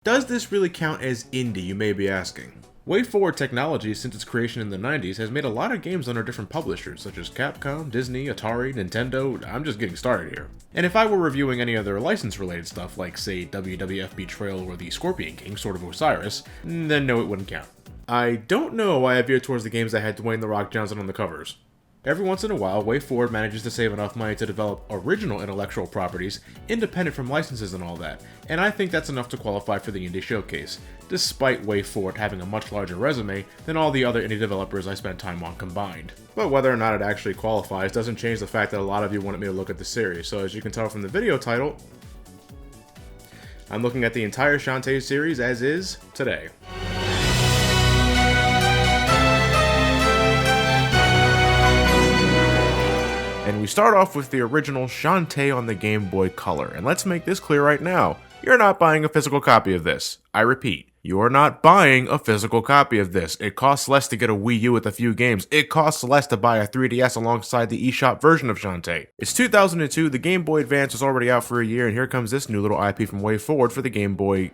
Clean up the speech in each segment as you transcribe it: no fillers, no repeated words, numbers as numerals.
Does this really count as indie, you may be asking? Wayforward Technologies, since its creation in the 90s, has made a lot of games under different publishers, such as Capcom, Disney, Atari, Nintendo. I'm just getting started here. And if I were reviewing any other license-related stuff, like, say, WWF Betrayal or the Scorpion King, Sword of Osiris, then no, it wouldn't count. I don't know why I veered towards the games that had Dwayne "The Rock" Johnson on the covers. Every once in a while, Wayforward manages to save enough money to develop original intellectual properties, independent from licenses and all that, and I think that's enough to qualify for the Indie Showcase, despite Wayforward having a much larger resume than all the other indie developers I spent time on combined. But whether or not it actually qualifies doesn't change the fact that a lot of you wanted me to look at the series, so as you can tell from the video title, I'm looking at the entire Shantae series as is today. And we start off with the original Shantae on the Game Boy Color, and let's make this clear right now. You're not buying a physical copy of this. I repeat, you are not buying a physical copy of this. It costs less to get a Wii U with a few games. It costs less to buy a 3DS alongside the eShop version of Shantae. It's 2002, the Game Boy Advance was already out for a year, and here comes this new little IP from Wayforward for the Game Boy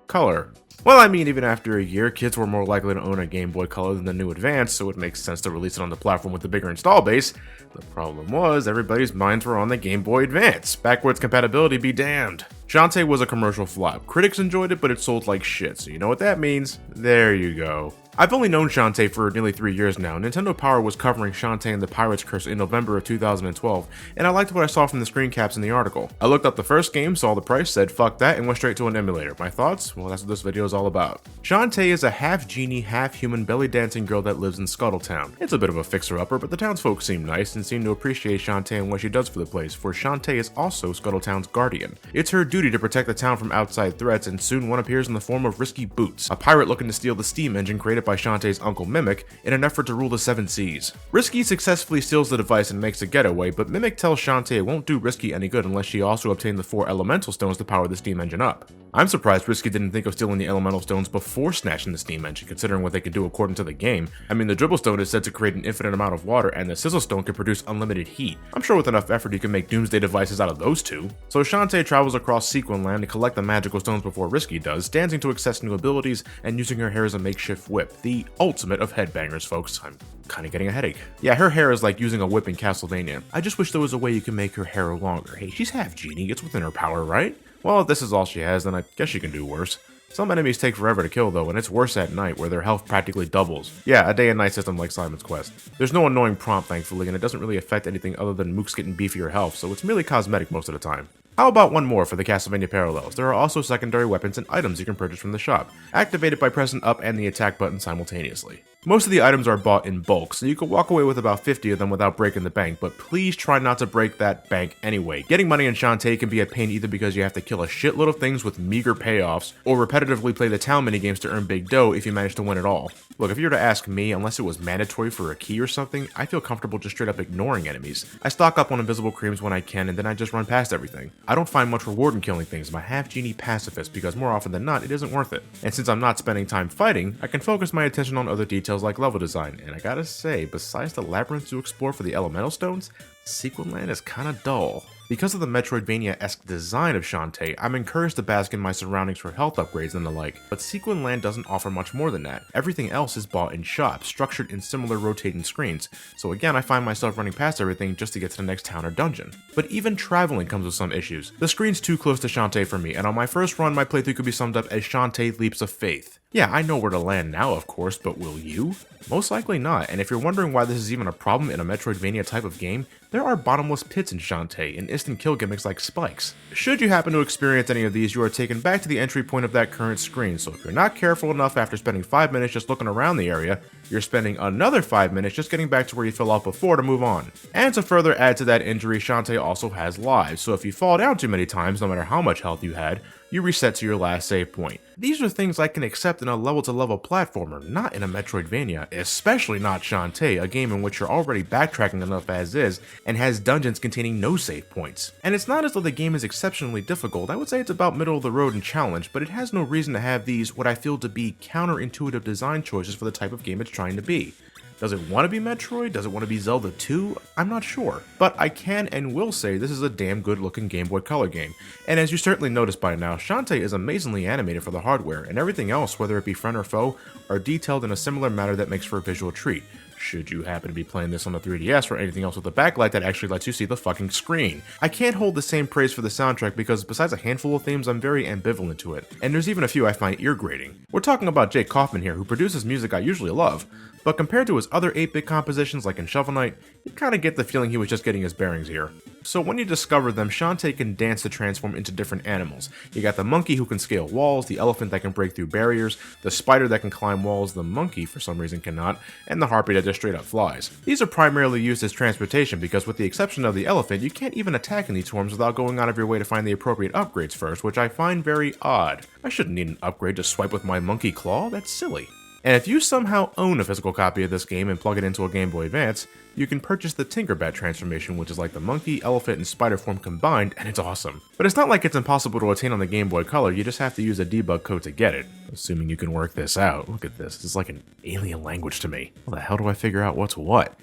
Color. Well, I mean, even after a year, kids were more likely to own a Game Boy Color than the new Advance, so it makes sense to release it on the platform with a bigger install base. The problem was, everybody's minds were on the Game Boy Advance. Backwards compatibility be damned. Shantae was a commercial flop. Critics enjoyed it, but it sold like shit, so you know what that means? There you go. I've only known Shantae for nearly 3 years now. Nintendo Power was covering Shantae and the Pirate's Curse in November of 2012, and I liked what I saw from the screen caps in the article. I looked up the first game, saw the price, said fuck that, and went straight to an emulator. My thoughts? Well, that's what this video is all about. Shantae is a half-genie, half-human belly-dancing girl that lives in Scuttle Town. It's a bit of a fixer-upper, but the townsfolk seem nice and seem to appreciate Shantae and what she does for the place, for Shantae is also Scuttle Town's guardian. It's her duty to protect the town from outside threats, and soon one appears in the form of Risky Boots, a pirate looking to steal the steam engine created by Shantae's uncle Mimic in an effort to rule the Seven Seas. Risky successfully steals the device and makes a getaway, but Mimic tells Shantae it won't do Risky any good unless she also obtained the 4 elemental stones to power the steam engine up. I'm surprised Risky didn't think of stealing the elemental stones before snatching the steam engine, considering what they could do according to the game. I mean, the dribble stone is said to create an infinite amount of water, and the sizzle stone can produce unlimited heat. I'm sure with enough effort you can make doomsday devices out of those two. So Shantae travels across Sequin Land to collect the magical stones before Risky does, dancing to access new abilities and using her hair as a makeshift whip. The ultimate of headbangers, folks. I'm kinda getting a headache. Yeah, her hair is like using a whip in Castlevania. I just wish there was a way you can make her hair longer. Hey, she's half genie, it's within her power, right? Well, if this is all she has, then I guess she can do worse. Some enemies take forever to kill though, and it's worse at night, where their health practically doubles. Yeah, a day and night system like Simon's Quest. There's no annoying prompt, thankfully, and it doesn't really affect anything other than mooks getting beefier health, so it's merely cosmetic most of the time. How about one more for the Castlevania parallels? There are also secondary weapons and items you can purchase from the shop, activated by pressing up and the attack button simultaneously. Most of the items are bought in bulk, so you can walk away with about 50 of them without breaking the bank, but please try not to break that bank anyway. Getting money in Shantae can be a pain either because you have to kill a shitload of things with meager payoffs, or repetitively play the town minigames to earn big dough if you manage to win it all. Look, if you were to ask me, unless it was mandatory for a key or something, I feel comfortable just straight up ignoring enemies. I stock up on invisible creams when I can, and then I just run past everything. I don't find much reward in killing things. I'm a half-genie pacifist because more often than not, it isn't worth it. And since I'm not spending time fighting, I can focus my attention on other details like level design. And I gotta say, besides the labyrinth to explore for the elemental stones, Sequin Land is kinda dull. Because of the Metroidvania-esque design of Shantae, I'm encouraged to bask in my surroundings for health upgrades and the like, but Sequin Land doesn't offer much more than that. Everything else is bought in shops, structured in similar rotating screens, so again I find myself running past everything just to get to the next town or dungeon. But even traveling comes with some issues. The screen's too close to Shantae for me, and on my first run my playthrough could be summed up as Shantae Leaps of Faith. Yeah, I know where to land now, of course, but will you? Most likely not, and if you're wondering why this is even a problem in a Metroidvania type of game, there are bottomless pits in Shantae and instant kill gimmicks like spikes. Should you happen to experience any of these, you are taken back to the entry point of that current screen, so if you're not careful enough after spending 5 minutes just looking around the area, you're spending another 5 minutes just getting back to where you fell off before to move on. And to further add to that injury, Shantae also has lives, so if you fall down too many times, no matter how much health you had, you reset to your last save point. These are things I can accept in a level-to-level platformer, not in a Metroidvania, especially not Shantae, a game in which you're already backtracking enough as is, and has dungeons containing no save points. And it's not as though the game is exceptionally difficult, I would say it's about middle of the road in challenge, but it has no reason to have these, what I feel to be counterintuitive design choices for the type of game it's trying to be. Does it want to be Metroid? Does it want to be Zelda 2? I'm not sure, but I can and will say this is a damn good looking Game Boy Color game. And as you certainly noticed by now, Shantae is amazingly animated for the hardware, and everything else, whether it be friend or foe, are detailed in a similar manner that makes for a visual treat. Should you happen to be playing this on the 3DS or anything else with a backlight that actually lets you see the fucking screen. I can't hold the same praise for the soundtrack because besides a handful of themes, I'm very ambivalent to it, and there's even a few I find ear grating. We're talking about Jake Kaufman here, who produces music I usually love, but compared to his other 8-bit compositions like in Shovel Knight, you kinda get the feeling he was just getting his bearings here. So when you discover them, Shantae can dance to transform into different animals. You got the monkey who can scale walls, the elephant that can break through barriers, the spider that can climb walls, the monkey for some reason cannot, and the harpy that just straight up flies. These are primarily used as transportation because with the exception of the elephant, you can't even attack in these forms without going out of your way to find the appropriate upgrades first, which I find very odd. I shouldn't need an upgrade to swipe with my monkey claw, that's silly. And if you somehow own a physical copy of this game and plug it into a Game Boy Advance, you can purchase the Tinkerbat transformation, which is like the monkey, elephant, and spider form combined, and it's awesome. But it's not like it's impossible to attain on the Game Boy Color, you just have to use a debug code to get it. Assuming you can work this out. Look at this, it's like an alien language to me. How the hell do I figure out what's what?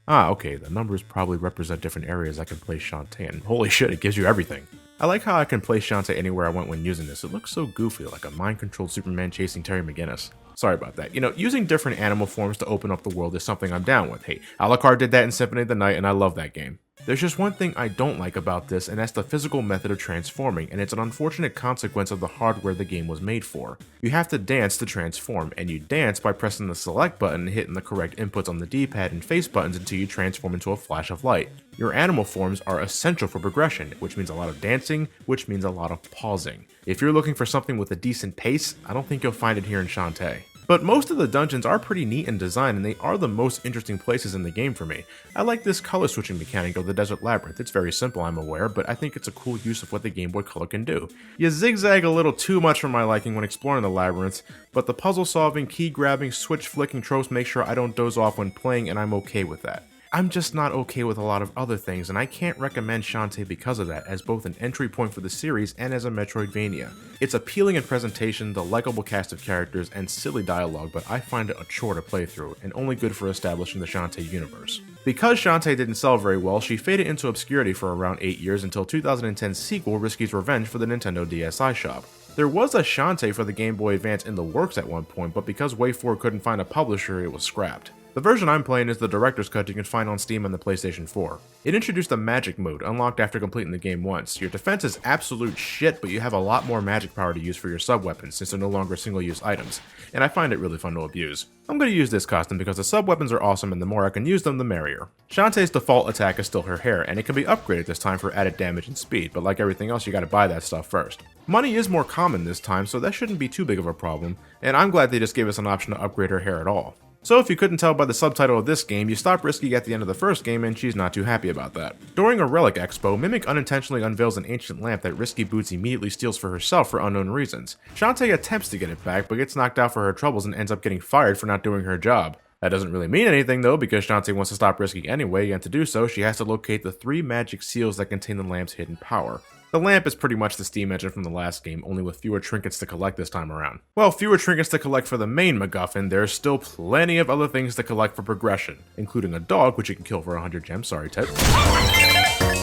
Ah, okay, the numbers probably represent different areas I can place Shantae in. Holy shit, it gives you everything. I like how I can place Shantae anywhere I went when using this. It looks so goofy, like a mind-controlled Superman chasing Terry McGinnis. Sorry about that. You know, using different animal forms to open up the world is something I'm down with. Hey, Alucard did that in Symphony of the Night, and I love that game. There's just one thing I don't like about this, and that's the physical method of transforming, and it's an unfortunate consequence of the hardware the game was made for. You have to dance to transform, and you dance by pressing the select button and hitting the correct inputs on the D-pad and face buttons until you transform into a flash of light. Your animal forms are essential for progression, which means a lot of dancing, which means a lot of pausing. If you're looking for something with a decent pace, I don't think you'll find it here in Shantae. But most of the dungeons are pretty neat in design, and they are the most interesting places in the game for me. I like this color switching mechanic of the Desert Labyrinth. It's very simple, I'm aware, but I think it's a cool use of what the Game Boy Color can do. You zigzag a little too much for my liking when exploring the labyrinths, but the puzzle solving, key grabbing, switch flicking tropes make sure I don't doze off when playing, and I'm okay with that. I'm just not okay with a lot of other things, and I can't recommend Shantae because of that, as both an entry point for the series and as a Metroidvania. It's appealing in presentation, the likable cast of characters, and silly dialogue, but I find it a chore to play through, and only good for establishing the Shantae universe. Because Shantae didn't sell very well, she faded into obscurity for around 8 years until 2010's sequel, Risky's Revenge, for the Nintendo DSi shop. There was a Shantae for the Game Boy Advance in the works at one point, but because Wayforward couldn't find a publisher, it was scrapped. The version I'm playing is the Director's Cut you can find on Steam and the PlayStation 4. It introduced a magic mode, unlocked after completing the game once. Your defense is absolute shit, but you have a lot more magic power to use for your sub-weapons, since they're no longer single-use items, and I find it really fun to abuse. I'm going to use this costume because the sub-weapons are awesome and the more I can use them, the merrier. Shantae's default attack is still her hair, and it can be upgraded this time for added damage and speed, but like everything else, you gotta buy that stuff first. Money is more common this time, so that shouldn't be too big of a problem, and I'm glad they just gave us an option to upgrade her hair at all. So if you couldn't tell by the subtitle of this game, you stop Risky at the end of the first game and she's not too happy about that. During a Relic Expo, Mimic unintentionally unveils an ancient lamp that Risky Boots immediately steals for herself for unknown reasons. Shantae attempts to get it back, but gets knocked out for her troubles and ends up getting fired for not doing her job. That doesn't really mean anything though, because Shantae wants to stop Risky anyway, and to do so, she has to locate the 3 magic seals that contain the lamp's hidden power. The lamp is pretty much the steam engine from the last game, only with fewer trinkets to collect this time around. Well, fewer trinkets to collect for the main MacGuffin, there's still plenty of other things to collect for progression, including a dog, which you can kill for 100 gems, sorry Ted.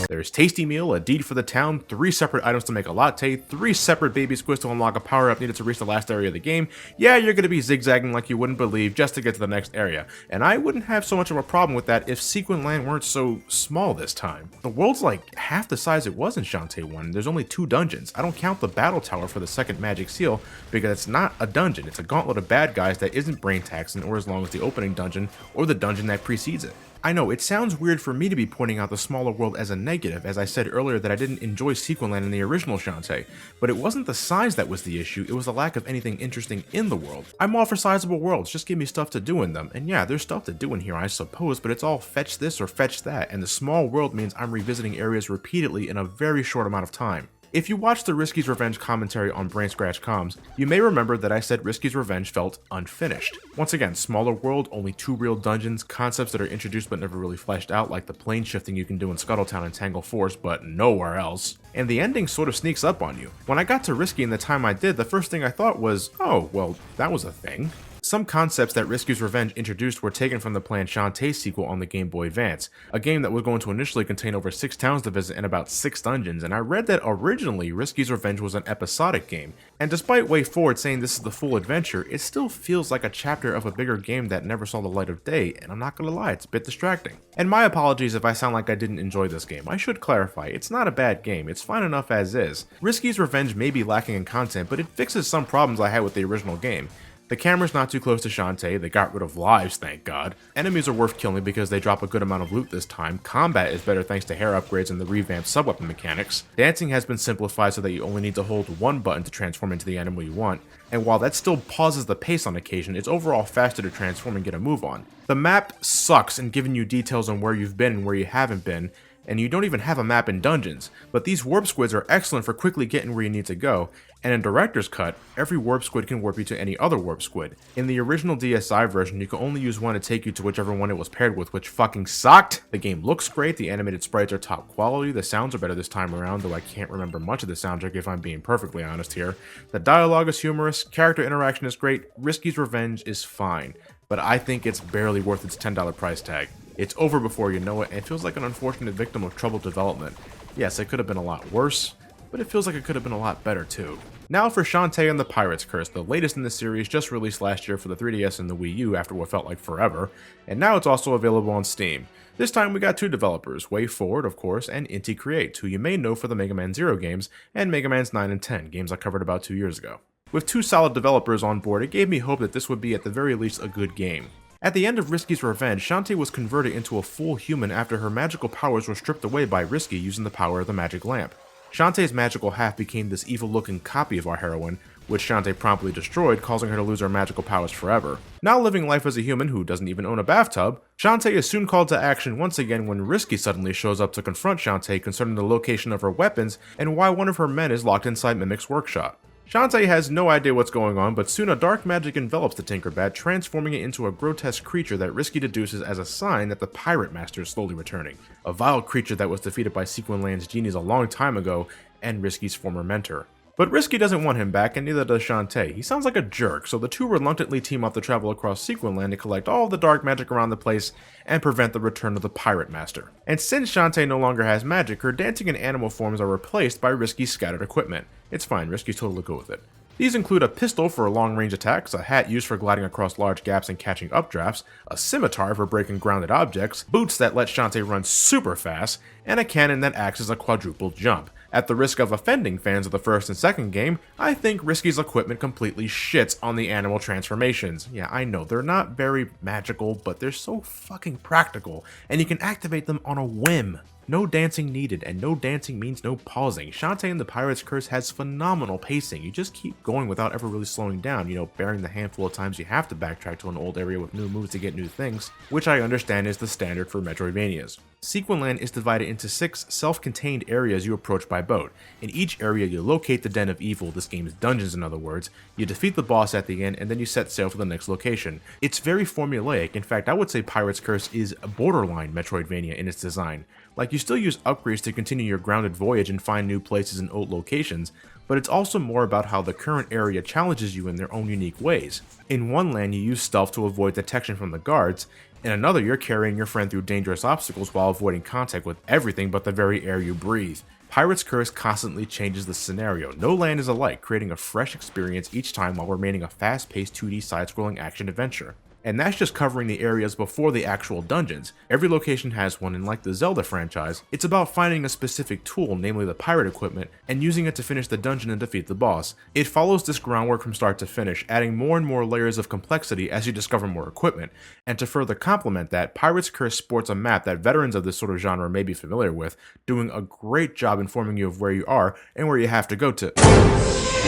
There's Tasty Meal, a deed for the town, 3 separate items to make a latte, 3 separate baby squids to unlock a power-up needed to reach the last area of the game. Yeah, you're gonna be zigzagging like you wouldn't believe just to get to the next area, and I wouldn't have so much of a problem with that if Sequin Land weren't so small this time. The world's like half the size it was in Shantae 1, and there's only 2 dungeons. I don't count the battle tower for the second magic seal, because it's not a dungeon, it's a gauntlet of bad guys that isn't brain taxing or as long as the opening dungeon or the dungeon that precedes it. I know, it sounds weird for me to be pointing out the smaller world as a negative, as I said earlier that I didn't enjoy Sequin Land in the original Shantae, but it wasn't the size that was the issue, it was the lack of anything interesting in the world. I'm all for sizable worlds, just give me stuff to do in them, and yeah, there's stuff to do in here I suppose, but it's all fetch this or fetch that, and the small world means I'm revisiting areas repeatedly in a very short amount of time. If you watched the Risky's Revenge commentary on Brain Scratch Comms, you may remember that I said Risky's Revenge felt unfinished. Once again, smaller world, only 2 real dungeons, concepts that are introduced but never really fleshed out, like the plane shifting you can do in Scuttle Town and Tangle Forest, but nowhere else. And the ending sort of sneaks up on you. When I got to Risky in the time I did, the first thing I thought was, oh, well, that was a thing. Some concepts that Risky's Revenge introduced were taken from the planned Shantae sequel on the Game Boy Advance, a game that was going to initially contain over 6 towns to visit and about 6 dungeons, and I read that originally Risky's Revenge was an episodic game, and despite Wayforward saying this is the full adventure, it still feels like a chapter of a bigger game that never saw the light of day, and I'm not gonna lie, it's a bit distracting. And my apologies if I sound like I didn't enjoy this game. I should clarify, it's not a bad game, it's fine enough as is. Risky's Revenge may be lacking in content, but it fixes some problems I had with the original game. The camera's not too close to Shantae, they got rid of lives, thank god. Enemies are worth killing because they drop a good amount of loot this time, combat is better thanks to hair upgrades and the revamped sub-weapon mechanics, dancing has been simplified so that you only need to hold one button to transform into the animal you want, and while that still pauses the pace on occasion, it's overall faster to transform and get a move on. The map sucks in giving you details on where you've been and where you haven't been, and you don't even have a map in dungeons, but these warp squids are excellent for quickly getting where you need to go, and in Director's Cut, every warp squid can warp you to any other warp squid. In the original DSi version, you could only use one to take you to whichever one it was paired with, which fucking sucked! The game looks great, the animated sprites are top quality, the sounds are better this time around, though I can't remember much of the soundtrack if I'm being perfectly honest here. The dialogue is humorous, character interaction is great, Risky's Revenge is fine, but I think it's barely worth its $10 price tag. It's over before you know it, and it feels like an unfortunate victim of troubled development. Yes, it could have been a lot worse, but it feels like it could have been a lot better too. Now for Shantae and the Pirate's Curse, the latest in the series, just released last year for the 3DS and the Wii U after what felt like forever, and now it's also available on Steam. This time we got 2 developers, Wayforward of course, and Inti Create, who you may know for the Mega Man Zero games, and Mega Man's 9 and 10, games I covered about 2 years ago. With 2 solid developers on board, it gave me hope that this would be at the very least a good game. At the end of Risky's Revenge, Shantae was converted into a full human after her magical powers were stripped away by Risky using the power of the magic lamp. Shantae's magical half became this evil-looking copy of our heroine, which Shantae promptly destroyed, causing her to lose her magical powers forever. Now living life as a human who doesn't even own a bathtub, Shantae is soon called to action once again when Risky suddenly shows up to confront Shantae concerning the location of her weapons and why one of her men is locked inside Mimic's workshop. Shantae has no idea what's going on, but soon a dark magic envelops the Tinkerbat, transforming it into a grotesque creature that Risky deduces as a sign that the Pirate Master is slowly returning. A vile creature that was defeated by Sequinland's genies a long time ago, and Risky's former mentor. But Risky doesn't want him back, and neither does Shantae. He sounds like a jerk, so the 2 reluctantly team up to travel across Sequinland to collect all of the dark magic around the place and prevent the return of the Pirate Master. And since Shantae no longer has magic, her dancing and animal forms are replaced by Risky's scattered equipment. It's fine, Risky's totally cool with it. These include a pistol for long-range attacks, a hat used for gliding across large gaps and catching updrafts, a scimitar for breaking grounded objects, boots that let Shantae run super fast, and a cannon that acts as a quadruple jump. At the risk of offending fans of the first and second game, I think Risky's equipment completely shits on the animal transformations. Yeah, I know, they're not very magical, but they're so fucking practical, and you can activate them on a whim. No dancing needed, and no dancing means no pausing. Shantae and the Pirate's Curse has phenomenal pacing. You just keep going without ever really slowing down, bearing the handful of times you have to backtrack to an old area with new moves to get new things, which I understand is the standard for Metroidvanias. Sequinland is divided into 6 self-contained areas you approach by boat. In each area you locate the Den of Evil, this game's dungeons in other words, you defeat the boss at the end, and then you set sail for the next location. It's very formulaic, in fact I would say Pirate's Curse is a borderline Metroidvania in its design. Like, you still use upgrades to continue your grounded voyage and find new places and old locations, but it's also more about how the current area challenges you in their own unique ways. In one land you use stealth to avoid detection from the guards, in another you're carrying your friend through dangerous obstacles while avoiding contact with everything but the very air you breathe. Pirate's Curse constantly changes the scenario. No land is alike, creating a fresh experience each time while remaining a fast-paced 2D side-scrolling action adventure. And that's just covering the areas before the actual dungeons. Every location has one, and like the Zelda franchise, it's about finding a specific tool, namely the pirate equipment, and using it to finish the dungeon and defeat the boss. It follows this groundwork from start to finish, adding more and more layers of complexity as you discover more equipment. And to further complement that, Pirate's Curse sports a map that veterans of this sort of genre may be familiar with, doing a great job informing you of where you are and where you have to go to.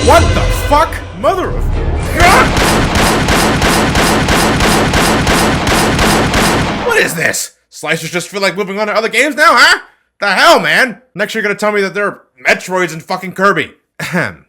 What the fuck? Mother of God! What is this? Slicers just feel like moving on to other games now, huh? The hell, man? Next you're gonna tell me that there are Metroids in fucking Kirby. Ahem.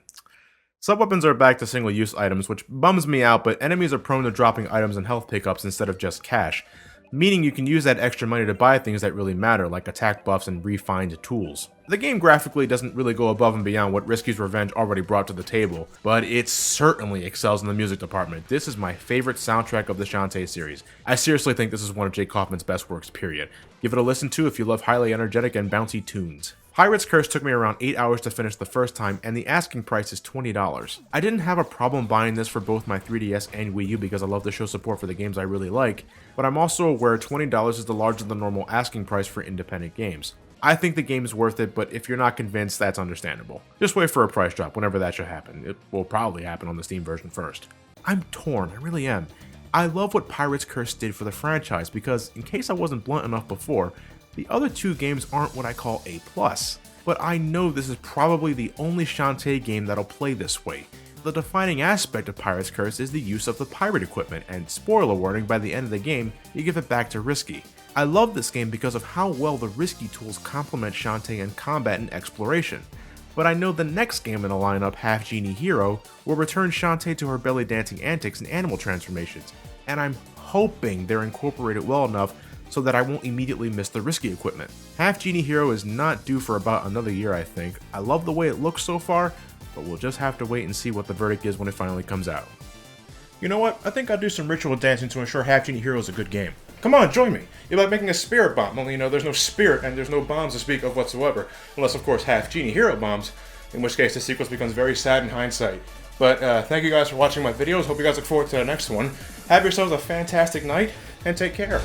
Sub-weapons are back to single-use items, which bums me out, but enemies are prone to dropping items and health pickups instead of just cash. meaning you can use that extra money to buy things that really matter, like attack buffs and refined tools. The game graphically doesn't really go above and beyond what Risky's Revenge already brought to the table, but it certainly excels in the music department. This is my favorite soundtrack of the Shantae series. I seriously think this is one of Jake Kaufman's best works, period. Give it a listen to if you love highly energetic and bouncy tunes. Pirate's Curse took me around 8 hours to finish the first time, and the asking price is $20. I didn't have a problem buying this for both my 3DS and Wii U because I love to show support for the games I really like, but I'm also aware $20 is the larger than normal asking price for independent games. I think the game is worth it, but if you're not convinced, that's understandable. Just wait for a price drop whenever that should happen. It will probably happen on the Steam version first. I'm torn, I really am. I love what Pirate's Curse did for the franchise because, in case I wasn't blunt enough before, the other two games aren't what I call A+, but I know this is probably the only Shantae game that'll play this way. The defining aspect of Pirate's Curse is the use of the pirate equipment, and spoiler warning, by the end of the game, you give it back to Risky. I love this game because of how well the Risky tools complement Shantae in combat and exploration, but I know the next game in the lineup, Half-genie Hero, will return Shantae to her belly dancing antics and animal transformations, and I'm hoping they're incorporated well enough so that I won't immediately miss the Risky equipment. Half-genie Hero is not due for about another year, I think. I love the way it looks so far, but we'll just have to wait and see what the verdict is when it finally comes out. You know what? I think I'll do some ritual dancing to ensure Half-genie Hero is a good game. Come on, join me! You're like making a spirit bomb, only there's no spirit and there's no bombs to speak of whatsoever. Unless, of course, Half-genie Hero bombs, in which case the sequence becomes very sad in hindsight. But thank you guys for watching my videos. Hope you guys look forward to the next one. Have yourselves a fantastic night, and take care.